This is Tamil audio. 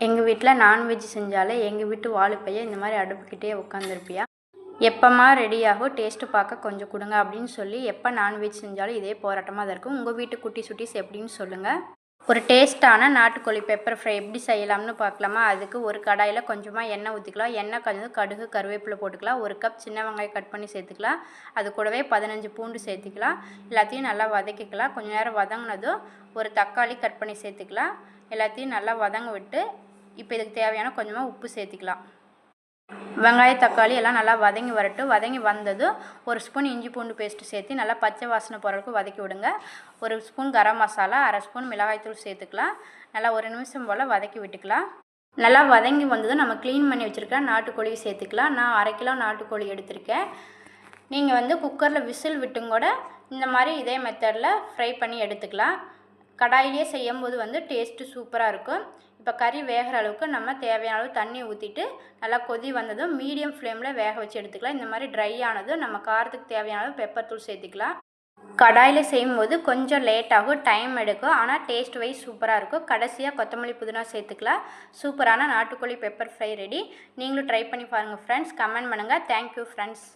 எங்கள் வீட்டில் நான்வெஜ் செஞ்சாலே எங்கள் வீட்டு வாழுப்பைய இந்த மாதிரி அடுப்புக்கிட்டே உட்காந்துருப்பியா, எப்போம்மா ரெடி ஆகும், டேஸ்ட்டு பார்க்க கொஞ்சம் கொடுங்க அப்படின்னு சொல்லி எப்போ நான்வெஜ் செஞ்சாலும் இதே போராட்டமாக தான் இருக்கும். உங்கள் வீட்டு குட்டி சுட்டிஸ் எப்படின்னு சொல்லுங்கள். ஒரு டேஸ்ட்டான நாட்டுக்கோழி பெப்பர் ஃப்ரை எப்படி செய்யலாம்னு பார்க்கலாமா? அதுக்கு ஒரு கடாயில் கொஞ்சமாக எண்ணெய் ஊற்றிக்கலாம். எண்ணெய் கொஞ்சம் கடுகு கருவேப்பிலை போட்டுக்கலாம். ஒரு கப் சின்ன வெங்காயம் கட் பண்ணி சேர்த்துக்கலாம். அது கூடவே 15 பூண்டு சேர்த்துக்கலாம். எல்லாத்தையும் நல்லா வதக்கிக்கலாம். கொஞ்சம் நேரம் வதங்கினதும் ஒரு தக்காளி கட் பண்ணி சேர்த்துக்கலாம். எல்லாத்தையும் நல்லா வதங்க விட்டு இப்போ இதுக்கு தேவையான கொஞ்சமாக உப்பு சேர்த்துக்கலாம். வெங்காய தக்காளி எல்லாம் நல்லா வதங்கி வரட்டும். வதங்கி வந்ததும் ஒரு ஸ்பூன் இஞ்சி பூண்டு பேஸ்ட்டு சேர்த்து நல்லா பச்சை வாசனை போகிறதுக்கு வதக்கி விடுங்க. ஒரு ஸ்பூன் கரம் மசாலா, அரை ஸ்பூன் மிளகாய்த்தூள் சேர்த்துக்கலாம். நல்லா ஒரு நிமிஷம் போல் வதக்கி விட்டுக்கலாம். நல்லா வதங்கி வந்ததும் நம்ம க்ளீன் பண்ணி வச்சுருக்க நாட்டுக்கோழி சேர்த்துக்கலாம். நான் 1/2 கிலோ நாட்டுக்கோழி எடுத்திருக்கேன். நீங்கள் குக்கரில் விசில் விட்டும் கூட இந்த மாதிரி இதே மெத்தடில் ஃப்ரை பண்ணி எடுத்துக்கலாம். கடாயிலே செய்யும்போது டேஸ்ட்டு சூப்பராக இருக்கும். இப்போ கறி வேகிற அளவுக்கு நம்ம தேவையான அளவு தண்ணி ஊற்றிட்டு நல்லா கொதி வந்ததும் மீடியம் ஃப்ளேமில் வேக வச்சு எடுத்துக்கலாம். இந்த மாதிரி ட்ரை ஆனதும் நம்ம காரத்துக்கு தேவையான அளவு பெப்பர் தூள் சேர்த்துக்கலாம். கடாயில் செய்யும்போது கொஞ்சம் லேட் ஆகும், டைம் எடுக்கும், ஆனால் டேஸ்ட் வைஸ் சூப்பராக இருக்கும். கடைசியாக கொத்தமல்லி புதினா சேர்த்துக்கலாம். சூப்பரான நாட்டுக்கோழி பெப்பர் ஃப்ரை ரெடி. நீங்களும் ட்ரை பண்ணி பாருங்கள் ஃப்ரெண்ட்ஸ். கமெண்ட் பண்ணுங்கள். Thank you friends.